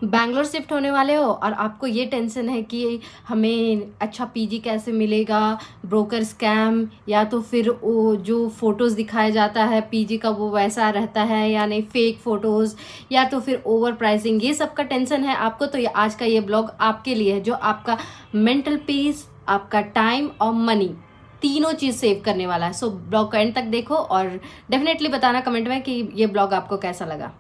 Bangalore shift होने वाले हो और आपको ये टेंशन है कि हमें अच्छा पीजी कैसे मिलेगा, ब्रोकर स्कैम या तो फिर वो जो फ़ोटोज़ दिखाया जाता है पीजी का वो वैसा रहता है या नहीं, फेक फ़ोटोज़ या तो फिर ओवर प्राइसिंग, ये सब का टेंशन है आपको, तो ये आज का ये ब्लॉग आपके लिए है जो आपका मेंटल पीस, आपका टाइम और मनी तीनों चीज़ सेव करने वाला है। सो ब्लॉग का एंड तक देखो और डेफिनेटली बताना कमेंट में कि ये ब्लॉग आपको कैसा लगा।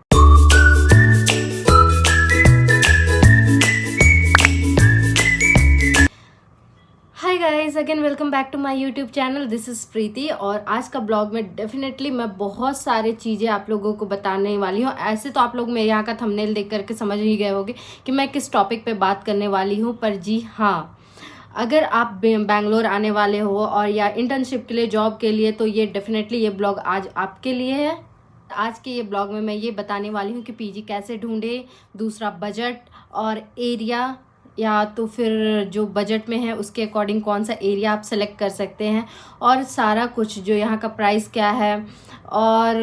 Hi guys, again welcome back to my YouTube channel. This is Preeti और आज का ब्लॉग में डेफिनेटली मैं बहुत सारी चीज़ें आप लोगों को बताने वाली हूँ। ऐसे तो आप लोग मेरे यहाँ का थंबनेल देख करके समझ ही गए होंगे कि मैं किस टॉपिक पे बात करने वाली हूँ, पर जी हाँ, अगर आप बैंगलोर आने वाले हो और या इंटर्नशिप के लिए, जॉब के लिए, तो ये डेफिनेटली ये ब्लॉग आज आपके लिए है। आज के ये ब्लॉग में मैं ये बताने वाली हूँ कि पीजी कैसे ढूंढे, दूसरा बजट और एरिया, या तो फिर जो बजट में है उसके अकॉर्डिंग कौन सा एरिया आप सेलेक्ट कर सकते हैं, और सारा कुछ जो यहाँ का प्राइस क्या है और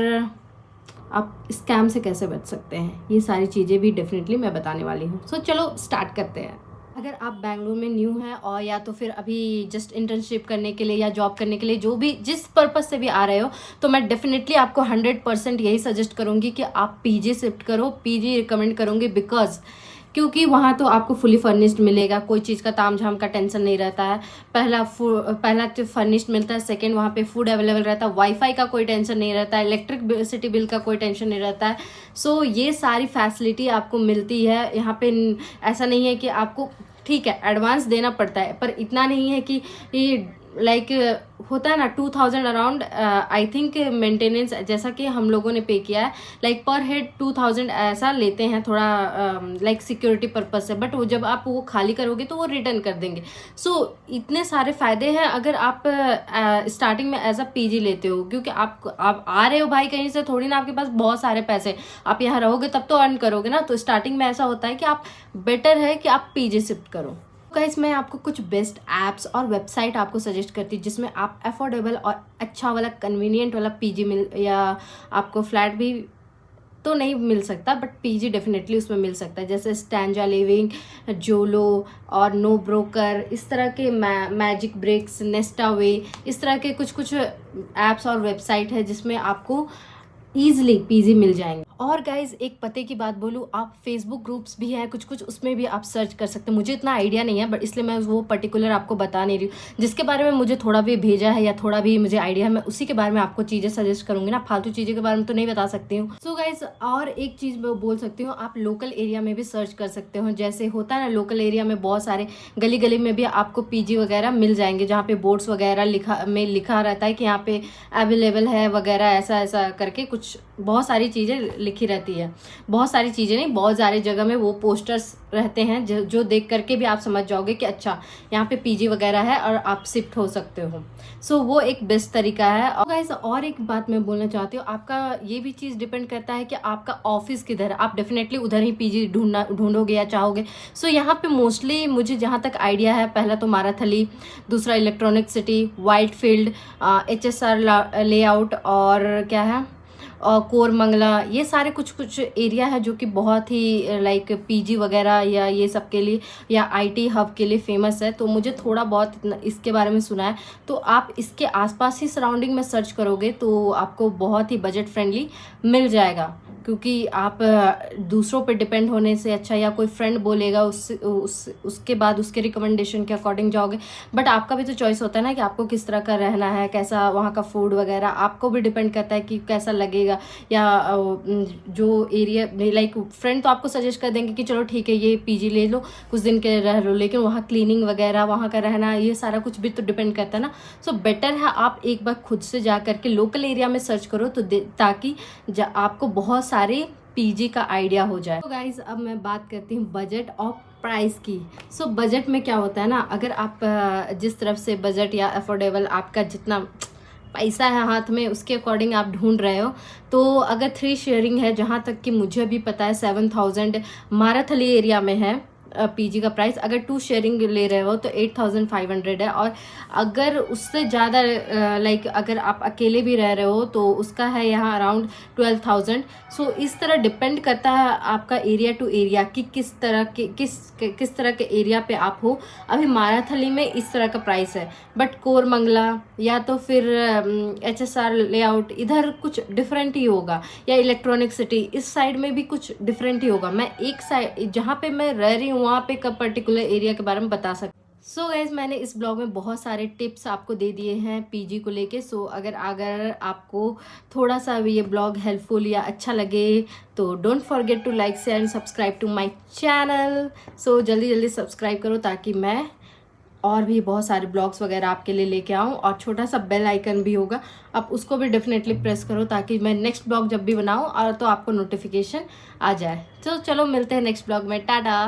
आप स्कैम से कैसे बच सकते हैं, ये सारी चीज़ें भी डेफिनेटली मैं बताने वाली हूँ। सो चलो स्टार्ट करते हैं। अगर आप बैंगलोर में न्यू हैं और या तो फिर अभी जस्ट इंटर्नशिप करने के लिए या जॉब करने के लिए, जो भी जिस पर्पज़ से भी आ रहे हो, तो मैं डेफिनेटली आपको 100% यही सजेस्ट करूँगी कि आप पीजी शिफ्ट करो। पीजी रिकमेंड करूँगी बिकॉज क्योंकि वहाँ तो आपको फुली फर्निश्ड मिलेगा, कोई चीज़ का तामझाम का टेंशन नहीं रहता है। पहला तो फर्निश्ड मिलता है, सेकंड वहाँ पे फूड अवेलेबल रहता है, वाईफाई का कोई टेंशन नहीं रहता है, इलेक्ट्रिसिटी बिल का कोई टेंशन नहीं रहता है। सो ये सारी फैसिलिटी आपको मिलती है यहाँ पे। ऐसा नहीं है कि आपको, ठीक है एडवांस देना पड़ता है, पर इतना नहीं है कि ये लाइक होता है ना 2000 अराउंड, आई थिंक मेंटेनेंस, जैसा कि हम लोगों ने पे किया है, लाइक पर हेड 2000 ऐसा लेते हैं, थोड़ा लाइक सिक्योरिटी पर्पज से। बट वो जब आप वो खाली करोगे तो वो रिटर्न कर देंगे। सो इतने सारे फ़ायदे हैं अगर आप स्टार्टिंग में एज अ पीजी लेते हो, क्योंकि आप आ रहे हो भाई कहीं से, थोड़ी ना आपके पास बहुत सारे पैसे, आप यहाँ रहोगे तब तो अर्न करोगे ना। तो स्टार्टिंग में ऐसा होता है कि आप बेटर है कि आप पीजी शिफ्ट करो। गाइस, मैं आपको कुछ बेस्ट ऐप्स और वेबसाइट आपको सजेस्ट करती हूँ जिसमें आप अफोर्डेबल और अच्छा वाला कन्वीनियंट वाला पीजी मिल, या आपको फ्लैट भी तो नहीं मिल सकता बट पीजी डेफिनेटली उसमें मिल सकता है, जैसे स्टैंजा लिविंग, जोलो और नो ब्रोकर, इस तरह के मैजिक ब्रिक्स, नेस्टावे, इस तरह के कुछ कुछ ऐप्स और वेबसाइट है जिसमें आपको ईजिली पीजी मिल जाएंगे। और गाइज एक पते की बात बोलूँ, आप फेसबुक ग्रुप्स भी हैं कुछ कुछ, उसमें भी आप सर्च कर सकते हैं। मुझे इतना आइडिया नहीं है बट इसलिए मैं वो पर्टिकुलर आपको बता नहीं रही हूँ। जिसके बारे में मुझे थोड़ा भी भेजा है या थोड़ा भी मुझे आइडिया है, मैं उसी के बारे में आपको चीज़ें सजेस्ट करूँगी ना, फालतू चीज़ों के बारे में तो नहीं बता सकती हूँ। सो गाइज और एक चीज़ मैं बोल सकती हूँ, आप लोकल एरिया में भी सर्च कर सकते हो। जैसे होता है ना, लोकल एरिया में बहुत सारे गली गली में भी आपको पीजी वगैरह मिल जाएंगे, जहाँ पे बोर्ड्स वगैरह लिखा रहता है कि यहाँ पे अवेलेबल है वगैरह, ऐसा ऐसा करके कुछ बहुत सारी चीज़ें लिखी रहती है। बहुत सारी चीज़ें नहीं, बहुत सारी जगह में वो पोस्टर्स रहते हैं जो देख करके भी आप समझ जाओगे कि अच्छा यहाँ पे पीजी वगैरह है और आप शिफ्ट हो सकते हो। सो वो एक बेस्ट तरीका है। और गाइस और एक बात मैं बोलना चाहती हूँ, आपका ये भी चीज़ डिपेंड करता है कि आपका ऑफिस किधर है। आप डेफिनेटली उधर ही पीजी ढूंढोगे या चाहोगे। सो यहाँ पे मोस्टली मुझे जहाँ तक आइडिया है, पहला तो माराथली, दूसरा electronic city, white field, HSR layout, और क्या है, और कोरमंगला, ये सारे कुछ कुछ एरिया है जो कि बहुत ही लाइक पीजी वगैरह या ये सब के लिए या आईटी हब के लिए फेमस है। तो मुझे थोड़ा बहुत इसके बारे में सुना है। तो आप इसके आसपास ही सराउंडिंग में सर्च करोगे तो आपको बहुत ही बजट फ्रेंडली मिल जाएगा, क्योंकि आप दूसरों पे डिपेंड होने से अच्छा, या कोई फ्रेंड बोलेगा उसके बाद उसके रिकमेंडेशन के अकॉर्डिंग जाओगे। बट आपका भी तो चॉइस होता है ना कि आपको किस तरह का रहना है, कैसा वहाँ का फूड वगैरह आपको भी डिपेंड करता है कि कैसा लगेगा। या जो एरिया लाइक फ्रेंड तो आपको सजेस्ट कर देंगे कि चलो ठीक है ये पीजी ले लो, कुछ दिन के रह लो, लेकिन वहाँ क्लीनिंग वगैरह, वहाँ का रहना, ये सारा कुछ भी तो डिपेंड करता है ना। सो बेटर है आप एक बार खुद से जा करके लोकल एरिया में सर्च करो, तो ताकि आपको बहुत सारे पीजी का आइडिया हो जाए। तो गाइज अब मैं बात करती हूँ बजट और प्राइस की। सो बजट में क्या होता है ना, अगर आप जिस तरफ से बजट या अफोर्डेबल, आपका जितना पैसा है हाथ में उसके अकॉर्डिंग आप ढूंढ रहे हो, तो अगर 3 शेयरिंग है, जहाँ तक कि मुझे भी पता है 7000 माराथली एरिया में है, पीजी का प्राइस। अगर 2 शेयरिंग ले रहे हो तो 8500 है, और अगर उससे ज़्यादा लाइक अगर आप अकेले भी रह रहे हो तो उसका है यहाँ अराउंड 12,000। सो इस तरह डिपेंड करता है आपका एरिया टू एरिया कि किस तरह के एरिया पे आप हो। अभी माराथली में इस तरह का प्राइस है, बट कोरमंगला या तो फिर HSR लेआउट इधर कुछ डिफरेंट ही होगा, या इलेक्ट्रॉनिक सिटी इस साइड में भी कुछ डिफरेंट ही होगा। मैं एक साइड जहाँ पे मैं रह रही हूँ वहाँ पे का पर्टिकुलर एरिया के बारे में बता सकती हूँ। सो गाइज, मैंने इस ब्लॉग में बहुत सारे टिप्स आपको दे दिए हैं पीजी को लेके। सो अगर आपको थोड़ा सा भी ये ब्लॉग हेल्पफुल या अच्छा लगे तो don't forget to like share and subscribe to my channel. So जल्दी जल्दी सब्सक्राइब करो ताकि मैं और भी बहुत सारे ब्लॉग्स वगैरह आपके लिए लेके आऊँ। और छोटा सा बेल आइकन भी होगा, आप उसको भी डेफिनेटली प्रेस करो ताकि मैं नेक्स्ट ब्लॉग जब भी बनाऊँ और तो आपको नोटिफिकेशन आ जाए। तो चलो मिलते हैं नेक्स्ट ब्लॉग में। टाटा।